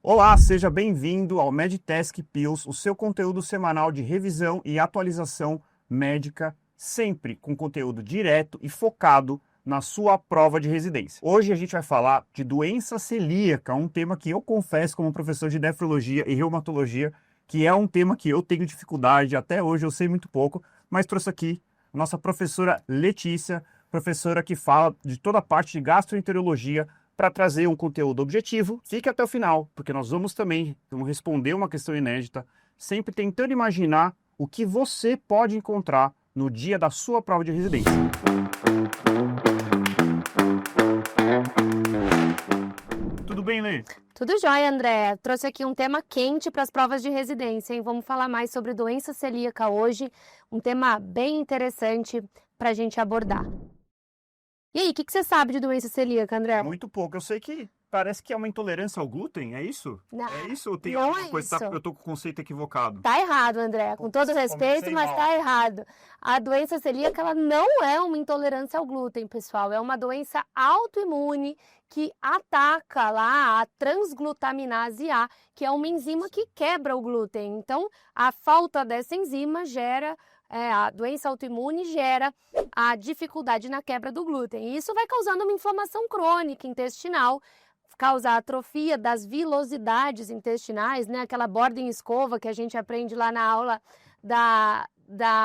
Olá, seja bem-vindo ao MedTask Pills, o seu conteúdo semanal de revisão e atualização médica, sempre com conteúdo direto e focado na sua prova de residência. Hoje a gente vai falar de doença celíaca, um tema que eu confesso como professor de nefrologia e reumatologia, que é um tema que eu tenho dificuldade, até hoje eu sei muito pouco, mas trouxe aqui nossa professora Letícia, professora que fala de toda a parte de gastroenterologia, para trazer um conteúdo objetivo. Fique até o final, porque nós vamos responder uma questão inédita, sempre tentando imaginar o que você pode encontrar no dia da sua prova de residência. Tudo bem, Lê? Tudo jóia, André. Trouxe aqui um tema quente para as provas de residência, hein? Vamos falar mais sobre doença celíaca hoje, um tema bem interessante para a gente abordar. E aí, o que você sabe de doença celíaca, André? Muito pouco. Eu sei que parece que é uma intolerância ao glúten, é isso? Não, é isso ou tem não alguma é coisa? isso. Eu tô com o conceito equivocado. Tá errado, André. Com todo respeito, mas tá errado. A doença celíaca, ela não é uma intolerância ao glúten, pessoal. É uma doença autoimune que ataca lá a transglutaminase A, que é uma enzima que quebra o glúten. Então, a falta dessa enzima gera... a doença autoimune gera a dificuldade na quebra do glúten. E isso vai causando uma inflamação crônica intestinal, causa a atrofia das vilosidades intestinais, né? Aquela borda em escova que a gente aprende lá na aula da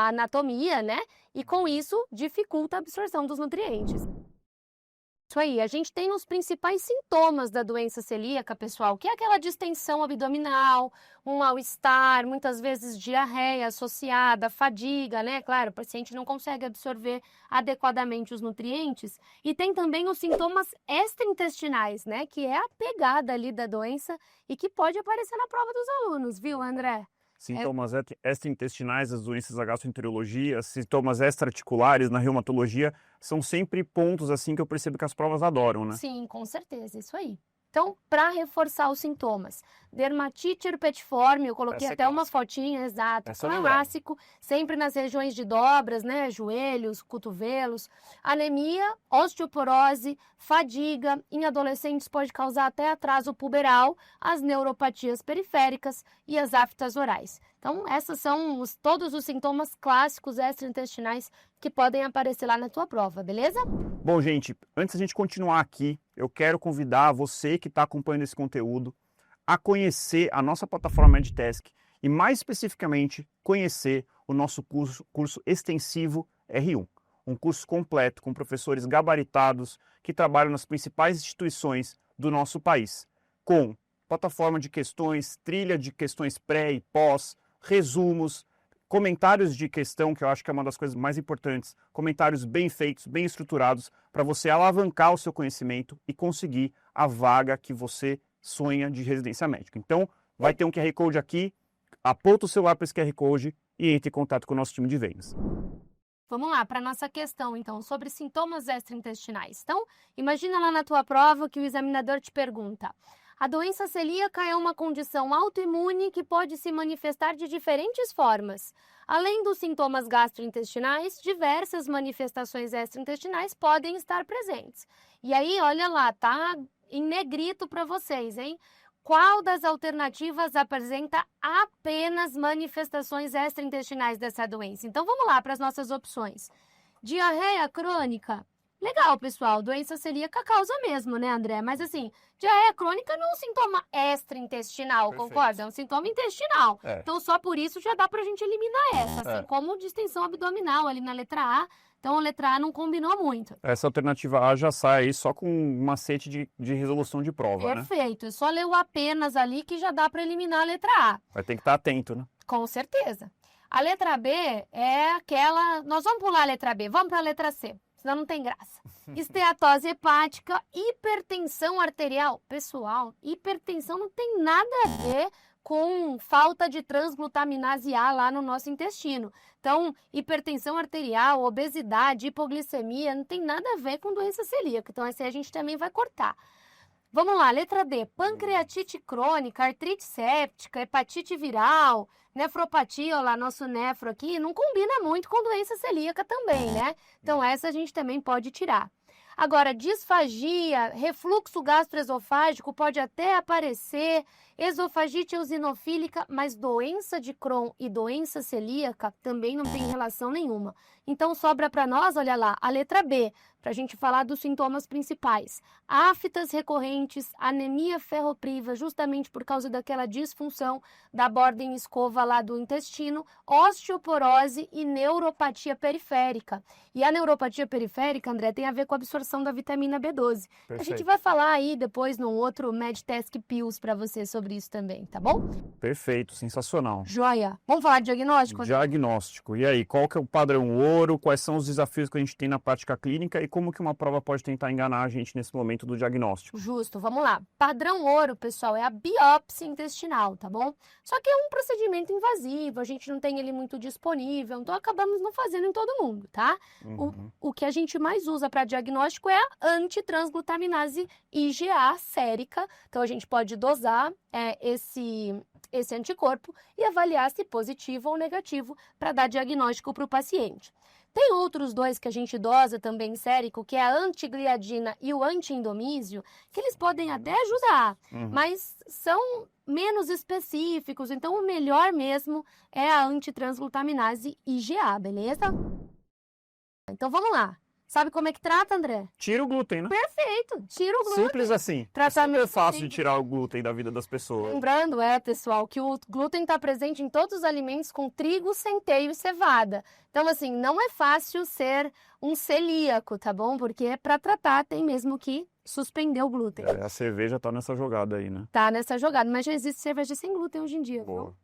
anatomia, né? E com isso dificulta a absorção dos nutrientes. Isso aí, a gente tem os principais sintomas da doença celíaca, pessoal, que é aquela distensão abdominal, um mal-estar, muitas vezes diarreia associada, fadiga, né? Claro, o paciente não consegue absorver adequadamente os nutrientes. E tem também os sintomas extraintestinais, né? Que é a pegada ali da doença e que pode aparecer na prova dos alunos, viu, André? Sintomas extraintestinais das doenças da gastroenterologia, sintomas extraarticulares na reumatologia, são sempre pontos assim que eu percebo que as provas adoram, né? Sim, com certeza, isso aí. Então, para reforçar os sintomas, dermatite herpetiforme, eu coloquei Essa é até uma clássica. fotinha, exato, Essa eu lembrava. clássico, sempre nas regiões de dobras, né, joelhos, cotovelos, anemia, osteoporose, fadiga, em adolescentes pode causar até atraso puberal, as neuropatias periféricas e as aftas orais. Então, esses são todos os sintomas clássicos extraintestinais que podem aparecer lá na tua prova, beleza? Bom, gente, antes da gente continuar aqui, eu quero convidar você que está acompanhando esse conteúdo a conhecer a nossa plataforma MedTask e, mais especificamente, conhecer o nosso curso extensivo R1, um curso completo com professores gabaritados que trabalham nas principais instituições do nosso país, com plataforma de questões, trilha de questões pré e pós, resumos, comentários de questão, que eu acho que é uma das coisas mais importantes, comentários bem feitos, bem estruturados, para você alavancar o seu conhecimento e conseguir a vaga que você sonha de residência médica. Então, vai ter um QR Code aqui, aponta o celular para esse QR Code e entre em contato com o nosso time de vendas. Vamos lá, para a nossa questão, então, sobre sintomas extraintestinais. Então, imagina lá na tua prova que o examinador te pergunta: a doença celíaca é uma condição autoimune que pode se manifestar de diferentes formas. Além dos sintomas gastrointestinais, diversas manifestações extraintestinais podem estar presentes. E aí, olha lá, tá em negrito para vocês, hein? Qual das alternativas apresenta apenas manifestações extraintestinais dessa doença? Então, vamos lá para as nossas opções. Diarreia crônica. Legal, pessoal, doença celíaca causa mesmo, né, André? Mas assim, diarreia crônica não é um sintoma extraintestinal, Perfeito. concorda? É um sintoma intestinal. É. Então, só por isso já dá pra gente eliminar essa, assim como distensão abdominal ali na letra A. Então, a letra A não combinou muito. Essa alternativa A já sai aí só com um macete de resolução de prova, né? Perfeito, é só ler o apenas ali que já dá pra eliminar a letra A. Vai ter que estar atento, né? Com certeza. A letra B é aquela... Nós vamos pular a letra B, vamos para a letra C, senão não tem graça. Esteatose hepática, hipertensão arterial. Pessoal, hipertensão não tem nada a ver com falta de transglutaminase A lá no nosso intestino. Então, hipertensão arterial, obesidade, hipoglicemia, não tem nada a ver com doença celíaca. Então, essa aí a gente também vai cortar. Vamos lá, letra D, pancreatite crônica, artrite séptica, hepatite viral, nefropatia, olha lá, nosso nefro aqui, não combina muito com doença celíaca também, né? Então essa a gente também pode tirar. Agora, disfagia, refluxo gastroesofágico pode até aparecer, esofagite eosinofílica, mas doença de Crohn e doença celíaca também não tem relação nenhuma. Então, sobra para nós, olha lá, a letra B, para a gente falar dos sintomas principais. Aftas recorrentes, anemia ferropriva, justamente por causa daquela disfunção da borda em escova lá do intestino, osteoporose e neuropatia periférica. E a neuropatia periférica, André, tem a ver com a absorção da vitamina B12. Perfeito. A gente vai falar aí depois num outro MedTask Pills para você sobre isso também, tá bom? Perfeito, sensacional. Joia. Vamos falar de diagnóstico? Diagnóstico. E aí, qual que é o padrão ouro? Quais são os desafios que a gente tem na prática clínica e como que uma prova pode tentar enganar a gente nesse momento do diagnóstico? Justo, vamos lá. Padrão ouro, pessoal, é a biópsia intestinal, tá bom? Só que é um procedimento invasivo, a gente não tem ele muito disponível, então acabamos não fazendo em todo mundo, tá? O que a gente mais usa para diagnóstico é a antitransglutaminase IgA sérica, então a gente pode dosar esse anticorpo e avaliar se positivo ou negativo para dar diagnóstico para o paciente. Tem outros dois que a gente dosa também sérico, que é a antigliadina e o antiindomísio, que eles podem até ajudar, mas são menos específicos, então o melhor mesmo é a antitransglutaminase IgA, beleza? Então vamos lá. Sabe como é que trata, André? Tira o glúten, né? Perfeito, tira o glúten. Simples assim. Tratamento É fácil de simples. tirar o glúten da vida das pessoas. Lembrando, pessoal, que o glúten está presente em todos os alimentos com trigo, centeio e cevada. Então, assim, não é fácil ser um celíaco, tá bom? Porque para tratar tem mesmo que suspender o glúten. A cerveja tá nessa jogada aí, né? Tá nessa jogada, mas já existe cerveja sem glúten hoje em dia. Boa.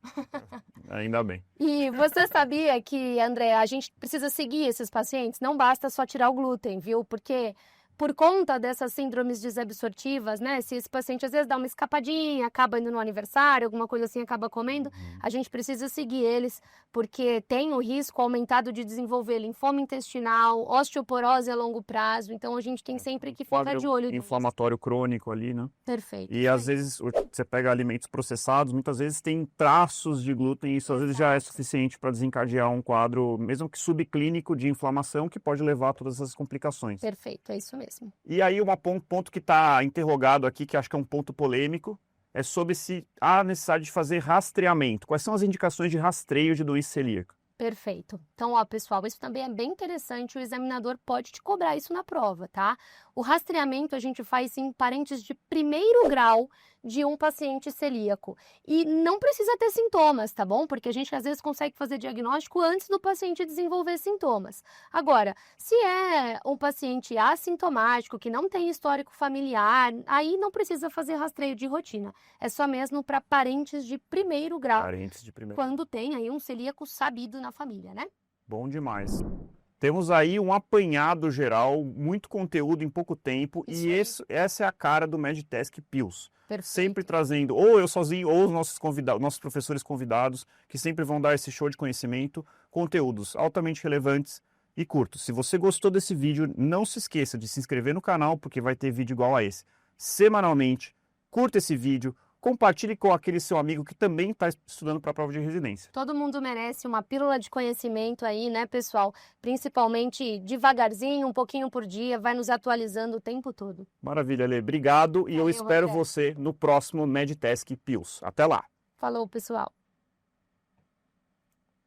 Ainda bem. E você sabia que, André, a gente precisa seguir esses pacientes? Não basta só tirar o glúten, viu? Porque por conta dessas síndromes desabsortivas, né? Se esse paciente às vezes dá uma escapadinha, acaba indo no aniversário, alguma coisa assim, acaba comendo, a gente precisa seguir eles, porque tem o risco aumentado de desenvolver linfoma intestinal, osteoporose a longo prazo, então a gente tem sempre que ficar de olho. Inflamatório crônico ali, né? Perfeito. E às vezes você pega alimentos processados, muitas vezes tem traços de glúten, e isso às vezes já é suficiente para desencadear um quadro, mesmo que subclínico, de inflamação, que pode levar a todas essas complicações. Perfeito, é isso mesmo. E aí, ponto que está interrogado aqui, que acho que é um ponto polêmico, é sobre se há necessidade de fazer rastreamento. Quais são as indicações de rastreio de doença celíaca? Perfeito. Então, pessoal, isso também é bem interessante, o examinador pode te cobrar isso na prova, tá? O rastreamento a gente faz em parentes de primeiro grau de um paciente celíaco. E não precisa ter sintomas, tá bom? Porque a gente às vezes consegue fazer diagnóstico antes do paciente desenvolver sintomas. Agora, se é um paciente assintomático, que não tem histórico familiar, aí não precisa fazer rastreio de rotina. É só mesmo para parentes de primeiro grau. Parentes de primeiro. Quando tem aí um celíaco sabido na família, né? Bom demais. Temos aí um apanhado geral, muito conteúdo em pouco tempo, e essa é a cara do MedTask Pills. Perfeito. Sempre trazendo, ou eu sozinho, ou os nossos professores convidados, que sempre vão dar esse show de conhecimento, conteúdos altamente relevantes e curtos. Se você gostou desse vídeo, não se esqueça de se inscrever no canal, porque vai ter vídeo igual a esse. Semanalmente, curta esse vídeo, compartilhe com aquele seu amigo que também está estudando para a prova de residência. Todo mundo merece uma pílula de conhecimento aí, né, pessoal? Principalmente devagarzinho, um pouquinho por dia, vai nos atualizando o tempo todo. Maravilha, Lê. Obrigado e eu espero você no próximo MedTask Pills. Até lá. Falou, pessoal.